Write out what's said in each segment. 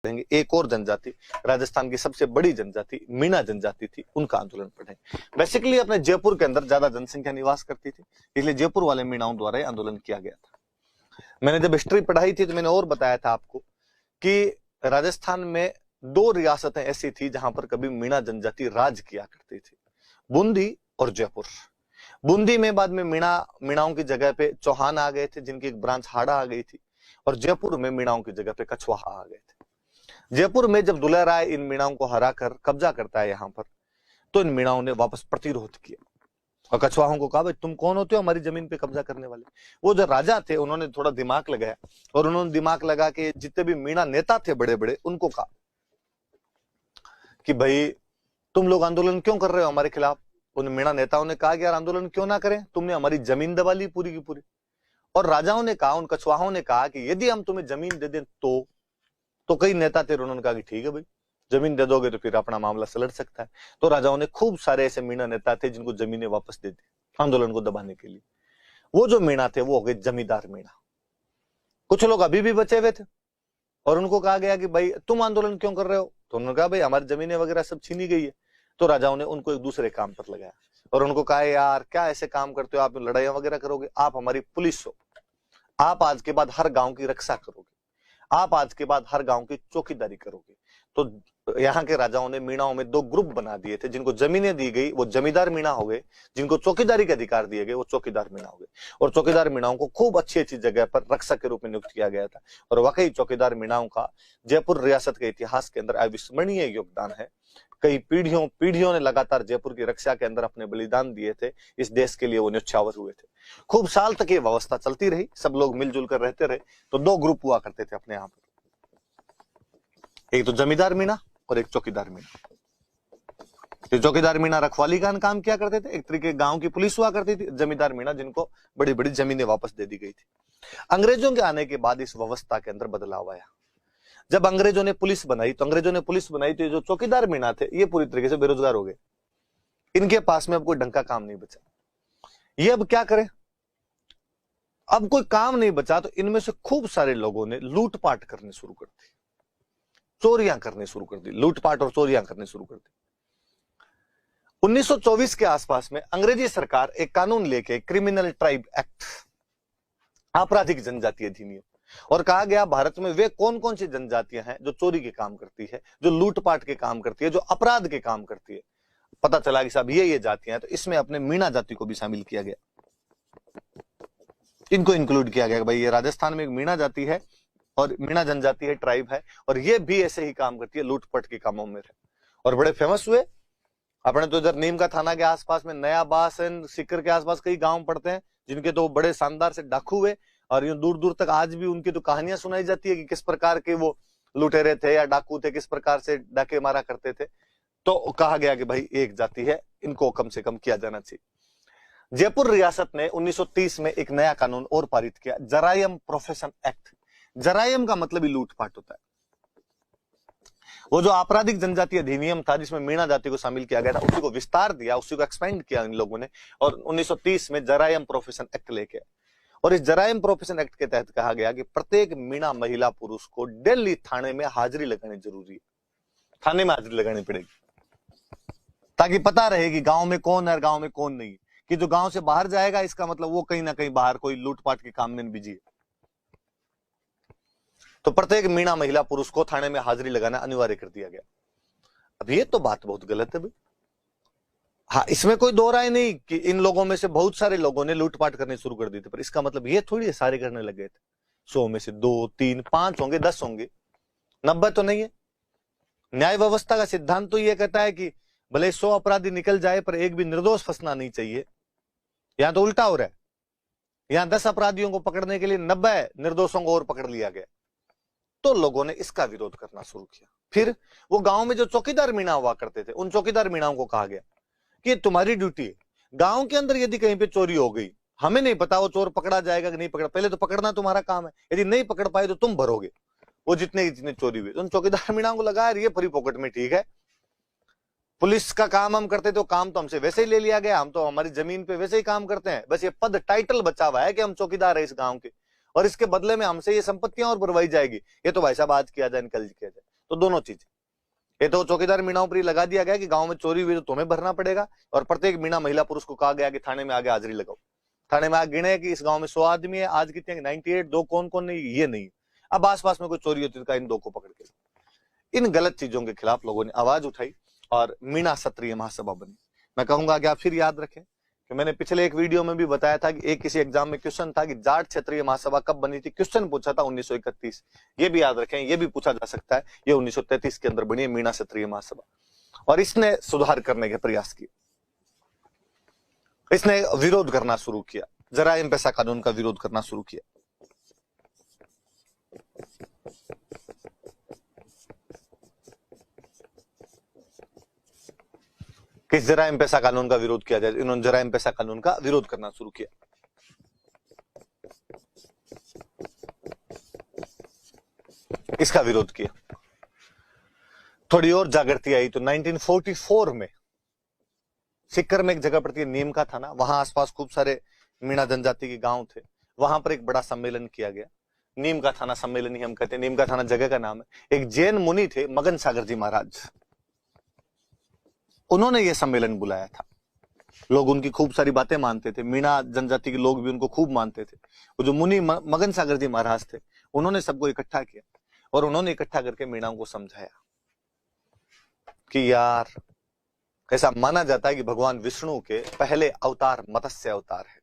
पढ़ेंगे। एक और जनजाति, राजस्थान की सबसे बड़ी जनजाति मीणा जनजाति थी, उनका आंदोलन पढ़ेंगे। बेसिकली अपने जयपुर के अंदर ज्यादा जनसंख्या निवास करती थी, इसलिए जयपुर वाले मीणाओं द्वारा यह आंदोलन किया गया था। मैंने जब हिस्ट्री पढ़ाई थी तो मैंने और बताया था आपको कि राजस्थान में दो रियासतें ऐसी थी जहां पर कभी मीणा जनजाति राज किया करती थी, बूंदी और जयपुर। बूंदी में बाद में मीणाओं की जगह पे चौहान आ गए थे, जिनकी एक ब्रांच हाड़ा आ गई थी, और जयपुर में मीणाओं की जगह पे कछवाहा आ गए थे। जयपुर में जब दुल्हा राय इन मीणाओं को हराकर कब्जा करता है यहां पर, तो इन मीणाओं ने वापस प्रतिरोध किया और कछवाहों को कहा, भाई तुम कौन होते हो हमारी जमीन पे कब्जा करने वाले। वो जो राजा थे उन्होंने थोड़ा दिमाग लगाया और उन्होंने दिमाग लगा के जितने भी मीणा नेता थे बड़े बड़े, उनको कहा कि भाई तुम लोग आंदोलन क्यों कर रहे हो हमारे खिलाफ। उन मीणा नेताओं ने कहा कि यार आंदोलन क्यों ना करें, तुमने हमारी जमीन दबा ली पूरी की पूरी। और राजाओं ने कहा, उन कछवाहों ने कहा कि यदि हम तुम्हें जमीन दे दें तो कई नेता थे उन्होंने कहा कि ठीक है भाई, जमीन दे दोगे तो फिर अपना मामला सुलझ सकता है। तो राजाओं ने खूब सारे ऐसे मीणा नेता थे जिनको जमीनें वापस दे दी आंदोलन को दबाने के लिए। वो जो मीणा थे वो हो गए जमींदार मीणा। कुछ लोग अभी भी बचे हुए थे और उनको कहा गया कि भाई तुम आंदोलन क्यों कर रहे हो, तो उन्होंने कहा भाई हमारी जमीनें वगैरह सब छीनी गई है। तो राजाओं ने उनको एक दूसरे काम पर लगाया और उनको कहा, यार क्या ऐसे काम करते हो, आप लड़ाइयां वगैरह करोगे, आप हमारी पुलिस हो, आप आज के बाद हर गांव की रक्षा करोगे, आप आज के बाद हर गांव की चौकीदारी करोगे। तो यहाँ के राजाओं ने मीणाओं में दो ग्रुप बना दिए थे, जिनको जमीनें दी गई वो जमींदार मीणा हो गए, जिनको चौकीदारी के अधिकार दिए गए वो चौकीदार मीणा हो गए। और चौकीदार मीणाओं को खूब अच्छी अच्छी जगह पर रक्षक के रूप में नियुक्त किया गया था। और वाकई चौकीदार मीणाओं का जयपुर रियासत के इतिहास के अंदर अविस्मरणीय योगदान है। कई पीढ़ियों ने लगातार जयपुर की रक्षा के अंदर अपने बलिदान दिए थे, इस देश के लिए वो न्यौछावर हुए थे। खूब साल तक ये व्यवस्था चलती रही, सब लोग मिलजुल कर रहते रहे। तो दो ग्रुप हुआ करते थे अपने यहाँ पर, एक तो जमींदार मीणा और एक चौकीदार मीणा। तो चौकीदार मीणा रखवाली का काम किया करते थे, एक तरीके गांव की पुलिस हुआ करती थी। जमींदार मीणा जिनको बड़ी बड़ी जमीनें वापस दे दी गई थी। अंग्रेजों के आने के बाद इस व्यवस्था के अंदर बदलाव आया। जब अंग्रेजों ने पुलिस बनाई तो जो चौकीदार मीणा थे ये पूरी तरीके से बेरोजगार हो गए। इनके पास में अब कोई ढंग का काम नहीं बचा। ये अब क्या करें, अब कोई काम नहीं बचा, तो इनमें से खूब सारे लोगों ने लूटपाट करने शुरू कर दी, चोरियां करने शुरू कर दी, लूटपाट और चोरियां करने शुरू कर दी। 1924 के आसपास में अंग्रेजी सरकार एक कानून लेके, क्रिमिनल ट्राइब एक्ट, आपराधिक जनजातीय अधिनियम, और कहा गया भारत में वे कौन कौन सी जनजातियां हैं जो चोरी के काम करती है, जो लूटपाट के काम करती है, जो अपराध के काम करती है। पता चला कि साहब ये जातियां हैं, तो इसमें अपने मीणा जाति को भी शामिल किया गया। इनको इंक्लूड किया गया कि भाई ये राजस्थान में एक मीणा जाति है और मीणा जनजाति है, ट्राइब है, और ये भी ऐसे ही काम करती है, लूटपाट के कामों में है। और बड़े फेमस हुए। अपने तो इधर नीम का थाना के आसपास में नया बास एंड सिक्कर के आसपास कई गांव पड़ते हैं जिनके तो बड़े शानदार से डाकू हुए, और यूं दूर दूर तक आज भी उनकी तो कहानियां सुनाई जाती है कि किस प्रकार के वो लुटेरे थे या डाकू थे, किस प्रकार से डाके मारा करते थे। तो कहा गया कि भाई एक जाति है, इनको कम से कम किया जाना चाहिए। जयपुर रियासत ने 1930 में एक नया कानून और पारित किया, जरायम प्रोफेशन एक्ट। जरायम का मतलब ही लूटपाट होता है। वो जो आपराधिक जनजातीय अधिनियम था जिसमें मीणा जाति को शामिल किया गया था, उसी को विस्तार दिया, उसी को एक्सपेंड किया इन लोगों ने, और 1930 में जरायम प्रोफेशन एक्ट लेके। और इस जरायम प्रोफेशन एक्ट के तहत कहा गया कि प्रत्येक मीणा महिला पुरुष को दिल्ली थाने में हाजिरी लगानी जरूरी है। थाने में हाजिरी लगानी पड़ेगी ताकि पता रहे कि गांव में कौन है और गांव में कौन नहीं, कि जो गांव से बाहर जाएगा इसका मतलब वो कहीं ना कहीं बाहर कोई लूटपाट के काम में बिजी है। तो प्रत्येक मीणा महिला पुरुष को थाने में हाजिरी लगाना अनिवार्य कर दिया गया। अब ये तो बात बहुत गलत है भाई। हाँ, इसमें कोई दो राय नहीं कि इन लोगों में से बहुत सारे लोगों ने लूटपाट करने शुरू कर दी थी, पर इसका मतलब ये थोड़ी सारे करने लगे थे। 100 में से 2, 3, 5 होंगे, 10 होंगे, 90 तो नहीं है। न्याय व्यवस्था का सिद्धांत तो ये कहता है कि भले 100 अपराधी निकल जाए पर एक भी निर्दोष फंसना नहीं चाहिए। यहां तो उल्टा हो रहा है, यहां 10 अपराधियों को पकड़ने के लिए 90 निर्दोषों को और पकड़ लिया गया। तो लोगों ने इसका विरोध करना शुरू किया। फिर वो गांव में जो चौकीदार मीणा हुआ करते थे, उन चौकीदार मीणाओं को कहा गया कि तुम्हारी ड्यूटी है, गांव के अंदर यदि कहीं पे चोरी हो गई, हमें नहीं पता वो चोर पकड़ा जाएगा कि नहीं पकड़ा, पहले तो पकड़ना तुम्हारा काम है, यदि नहीं पकड़ पाए तो तुम भरोगे वो जितने चोरी हुई। उन चौकीदार मीणाओं को लगा ये फ्री पॉकेट में ठीक है, पुलिस का काम हम करते तो काम तो हमसे वैसे ही ले लिया गया, हम तो हमारी जमीन पे वैसे ही काम करते हैं, बस ये पद टाइटल बचा हुआ है कि हम चौकीदार है इस गांव के, और इसके बदले में हमसे ये संपत्तियां और भरवाई जाएगी। ये तो भाई साहब आज किया जाए कल किया जाए। तो दोनों चीज, ये तो चौकीदार मीणाओं पर लगा दिया गया कि गांव में चोरी हुई तो तुम्हें भरना पड़ेगा, और प्रत्येक मीणा महिला पुरुष को कहा गया कि थाने में आगे हाजिरी लगाओ। थाने में आगे गिने कि इस गांव में 100 आदमी है, आज कितने 98, दो कौन कौन नहीं, ये नहीं। अब आसपास में कोई चोरी होती तो इन दो को पकड़ के। इन गलत चीजों के खिलाफ लोगों ने आवाज उठाई और मीणा क्षत्रिय महासभा बनी। मैं कहूंगा कि आप फिर याद रखें कि मैंने पिछले एक वीडियो में भी बताया था कि एक किसी एग्जाम में क्वेश्चन था कि जाट क्षेत्रीय महासभा कब बनी थी, क्वेश्चन पूछा था 1931। ये भी याद रखें, ये भी पूछा जा सकता है, ये 1933 के अंदर बनी है मीणा क्षत्रिय महासभा। और इसने सुधार करने के प्रयास किए, इसने विरोध करना शुरू किया, जराइम पेशा कानून का विरोध करना शुरू किया। किस जराइम पेशा कानून का विरोध किया जाए, इन्होंने जराइम पेशा कानून का विरोध करना शुरू किया। इसका विरोध किया, थोड़ी और जागृति आई तो 1944 में सिक्कर में एक जगह पड़ती है नीम का थाना, वहां आसपास खूब सारे मीणा जनजाति के गांव थे, वहां पर एक बड़ा सम्मेलन किया गया। नीम का थाना सम्मेलन ही हम कहते हैं, नीम का थाना जगह का नाम है। एक जैन मुनि थे मगन सागर जी महाराज, उन्होंने ये सम्मेलन बुलाया था। लोग उनकी खूब सारी बातें मानते थे, मीणा जनजाति के लोग भी उनको खूब मानते थे। वो जो मुनि मगन सागर जी महाराज थे, उन्होंने सबको इकट्ठा किया और उन्होंने इकट्ठा करके मीणाओं को समझाया कि यार, ऐसा माना जाता है कि भगवान विष्णु के पहले अवतार मत्स्य अवतार है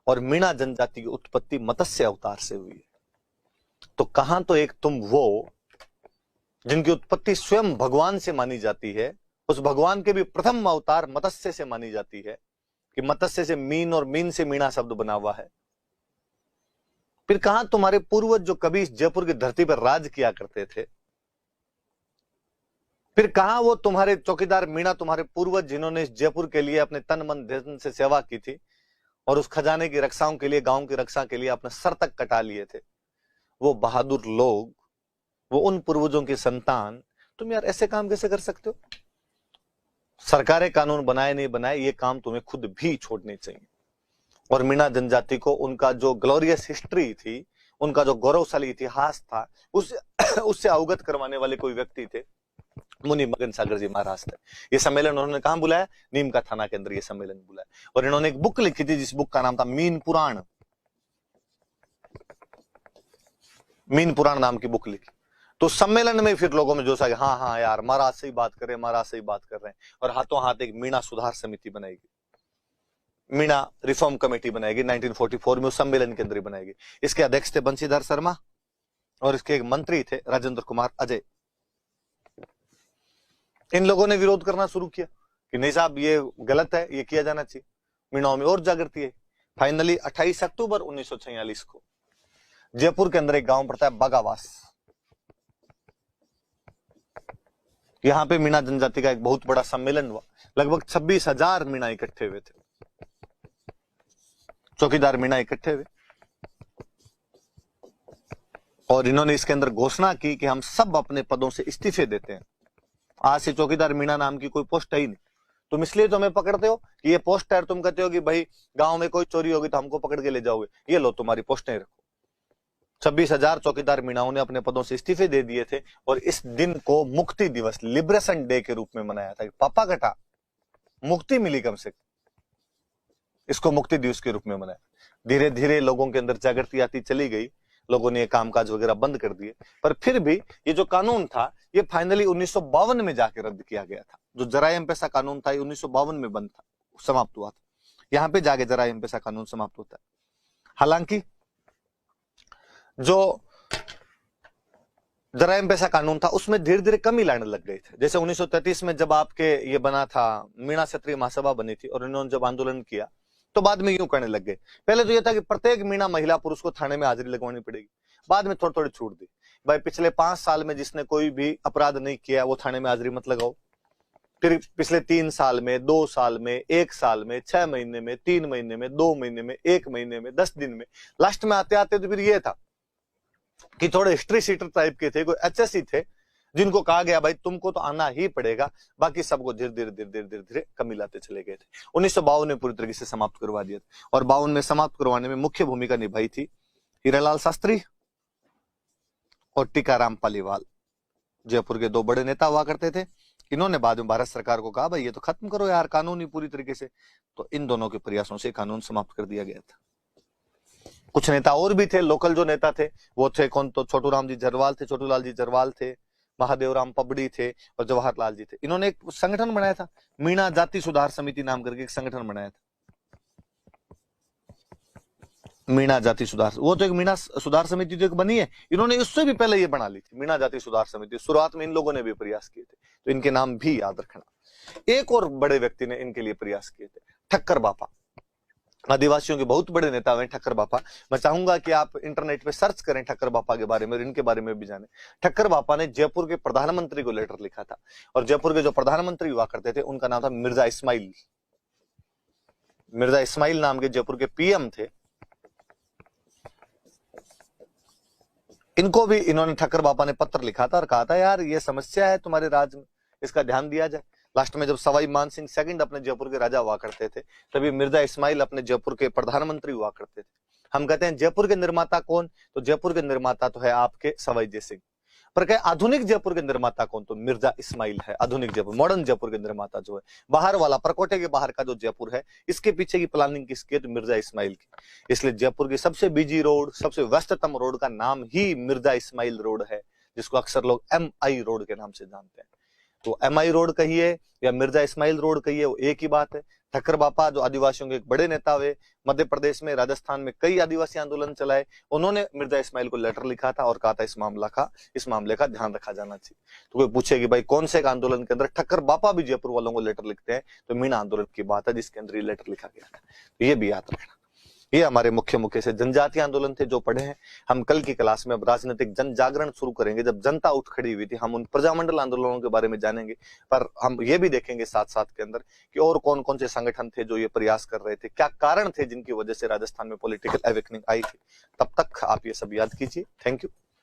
और मीणा जनजाति की उत्पत्ति मत्स्य अवतार से हुई है। तो कहां तो एक तुम वो जिनकी उत्पत्ति स्वयं भगवान से मानी जाती है, उस भगवान के भी प्रथम अवतार मत्स्य से मानी जाती है कि मत्स्य से मीन और मीन से मीणा शब्द बना हुआ है। फिर कहां तुम्हारे पूर्वज जो कभी इस जयपुर की धरती पर राज किया करते थे, फिर कहां वो तुम्हारे चौकीदार मीणा, तुम्हारे पूर्वज जिन्होंने इस जयपुर के लिए अपने तन मन धन से सेवा की थी और उस खजाने की रक्षाओं के लिए, गांव की रक्षा के लिए अपने सर तक कटा लिए थे, वो बहादुर लोग, वो उन पूर्वजों की संतान, तुम यार ऐसे काम कैसे कर सकते हो? सरकारें कानून बनाए नहीं बनाए, ये काम तुम्हें खुद भी छोड़ने चाहिए। और मीणा जनजाति को उनका जो ग्लोरियस हिस्ट्री थी, उनका जो गौरवशाली इतिहास था, उससे अवगत करवाने वाले कोई व्यक्ति थे, मुनि मगन सागर जी महाराज थे। ये सम्मेलन उन्होंने कहां बुलाया? नीम का थाना के अंदर ये सम्मेलन बुलाया। और इन्होंने एक बुक लिखी थी जिस बुक का नाम था मीन पुराण। मीन पुराण नाम की बुक लिखी। तो सम्मेलन में फिर लोगों में जोश आ गया, हाँ हाँ यार, महाराज से ही बात कर रहे हैं, महाराज से ही बात कर रहे हैं। और हाथों हाथ एक मीणा सुधार समिति बनाएगी, मीणा रिफॉर्म कमेटी बनाएगी 1944 में, उस सम्मेलन के अंदर ही बनाएगी। इसके अध्यक्ष थे बंशीधर शर्मा और इसके एक मंत्री थे राजेंद्र कुमार अजय। इन लोगों ने विरोध करना शुरू किया कि नहीं साहब, ये गलत है, ये किया जाना चाहिए। मीणाओं में और जागृति है। फाइनली 28 अक्टूबर 1946 को जयपुर के अंदर एक गांव पड़ता है बागावास, यहां पे मीणा जनजाति का एक बहुत बड़ा सम्मेलन हुआ। लगभग 26,000 मीणा इकट्ठे हुए थे, चौकीदार मीणा इकट्ठे हुए और इन्होंने इसके अंदर घोषणा की कि हम सब अपने पदों से इस्तीफे देते हैं। आज से चौकीदार मीणा नाम की कोई पोस्ट है ही नहीं। तुम इसलिए तो हमें पकड़ते हो कि ये पोस्ट है, तुम कहते हो कि भाई गांव में कोई चोरी होगी तो हमको पकड़ के ले जाओगे, ये लो तुम्हारी पोस्टें रखो। 26,000 चौकीदार मीणाओं ने अपने पदों से इस्तीफे दे दिए थे और इस दिन को मुक्ति दिवस, लिबरेशन डे के रूप में मनाया था। पापा कटा, मुक्ति मिली कम से कम, इसको मुक्ति दिवस के रूप में मनाया। धीरे धीरे लोगों के अंदर जागृति आती चली गई, लोगों ने ये कामकाज वगैरह बंद कर दिए। पर फिर भी ये जो कानून था ये फाइनली 1952 में जाके रद्द किया गया था। जो जराइम पेशा कानून था ये 1952 में बंद था, समाप्त हुआ था। यहां पे जाके जराइम पेशा कानून समाप्त होता है। हालांकि जो जराइम पेशा कानून था उसमें धीरे धीरे कमी लाने लग गए थे। जैसे 1933 में जब आपके ये बना था, मीणा क्षत्रिय महासभा बनी थी और इन्होंने जब आंदोलन किया तो बाद में यूं करने लग गए। पहले तो यह था कि प्रत्येक मीणा महिला पुरुष को थाने में हाजिरी लगवानी पड़ेगी, बाद में थोड़ी थोड़ी छूट दी। भाई पिछले 5 साल में जिसने कोई भी अपराध नहीं किया वो थाने में हाजिरी मत लगाओ। फिर पिछले 3 साल में, 2 साल में, 1 साल में, 6 महीने में, 3 महीने में, 2 महीने में, 1 महीने में, 10 दिन में, लास्ट में आते आते तो फिर ये था कि थोड़े हिस्ट्री सीटर टाइप के थे, कोई एचएससी थे जिनको कहा गया भाई तुमको तो आना ही पड़ेगा, बाकी सबको धीरे धीरे धीरे धीरे धीरे धीरे कमी लाते चले गए थे। 1952 में पूरी तरीके से समाप्त करवा दिया था और 52 में समाप्त करवाने में मुख्य भूमिका निभाई थी हीरालाल शास्त्री और टीकाराम पालीवाल। जयपुर के दो बड़े नेता हुआ करते थे। इन्होंने बाद में भारत सरकार को कहा भाई ये तो खत्म करो यार कानून ही पूरी तरीके से, तो इन दोनों के प्रयासों से कानून समाप्त कर दिया गया था। कुछ नेता और भी थे, लोकल जो नेता थे वो थे कौन, तो छोटू राम जी जरवाल थे, छोटू लाल जी जरवाल थे, महादेव राम पबड़ी थे और जवाहरलाल जी थे। इन्होंने एक संगठन बनाया था, मीणा जाति सुधार समिति नाम करके एक संगठन बनाया था, मीणा जाति सुधार। वो तो एक मीणा सुधार समिति तो एक बनी है, इन्होंने उससे भी पहले ये बना ली थी मीणा जाति सुधार समिति। शुरुआत में इन लोगों ने भी प्रयास किए थे, तो इनके नाम भी याद रखना। एक और बड़े व्यक्ति ने इनके लिए प्रयास किए थे, ठक्कर बापा। आदिवासियों के बहुत बड़े नेता हैं ठक्कर बापा। मैं चाहूंगा कि आप इंटरनेट पे सर्च करें ठक्कर बापा के बारे में और इनके बारे में भी जानें। ठक्कर बापा ने जयपुर के प्रधानमंत्री को लेटर लिखा था, और जयपुर के जो प्रधानमंत्री हुआ करते थे उनका नाम था मिर्जा इस्माइल। मिर्जा इस्माइल नाम के जयपुर के पीएम थे। इनको भी इन्होंने ठक्कर बापा ने पत्र लिखा था और कहा था यार ये समस्या है तुम्हारे राज्य में, इसका ध्यान दिया जाए। लास्ट में जब सवाई मान सिंह सेकंड अपने जयपुर के राजा हुआ करते थे, तभी मिर्जा इस्माइल अपने जयपुर के प्रधानमंत्री हुआ करते थे। हम कहते हैं जयपुर के निर्माता कौन, तो जयपुर के निर्माता तो है आपके सवाई जय सिंह। पर क्या आधुनिक जयपुर के निर्माता कौन, तो मिर्जा इस्माइल है। आधुनिक जयपुर, मॉडर्न जयपुर के निर्माता जो है, बाहर वाला परकोटे के बाहर का जो जयपुर है, इसके पीछे की प्लानिंग किसकी है, तो मिर्जा इस्माइल की। इसलिए जयपुर की सबसे बिजी रोड, सबसे व्यस्ततम रोड का नाम ही मिर्जा इस्माइल रोड है, जिसको अक्सर लोग MI रोड के नाम से जानते हैं। तो MI रोड कहिए या मिर्जा इस्माइल रोड कहिए, वो एक ही बात है। ठक्कर बापा जो आदिवासियों के एक बड़े नेता हुए, मध्य प्रदेश में, राजस्थान में कई आदिवासी आंदोलन चलाए, उन्होंने मिर्जा इस्माइल को लेटर लिखा था और कहा था इस मामले का ध्यान रखा जाना चाहिए। तो कोई पूछे कि भाई कौन से आंदोलन के अंदर ठक्कर बापा भी जयपुर वालों को लेटर लिखते हैं, तो मीणा आंदोलन की बात है जिसके अंदर ये लेटर लिखा गया था। तो ये भी याद रखना। ये हमारे मुख्य से जनजातीय आंदोलन थे जो पढ़े हैं। हम कल की क्लास में अब राजनीतिक जन जागरण शुरू करेंगे, जब जनता उठ खड़ी हुई थी। हम उन प्रजामंडल आंदोलनों के बारे में जानेंगे, पर हम ये भी देखेंगे साथ साथ के अंदर कि और कौन कौन से संगठन थे जो ये प्रयास कर रहे थे, क्या कारण थे जिनकी वजह से राजस्थान में पॉलिटिकल अवेकनिंग आई थी। तब तक आप ये सब याद कीजिए। Thank you.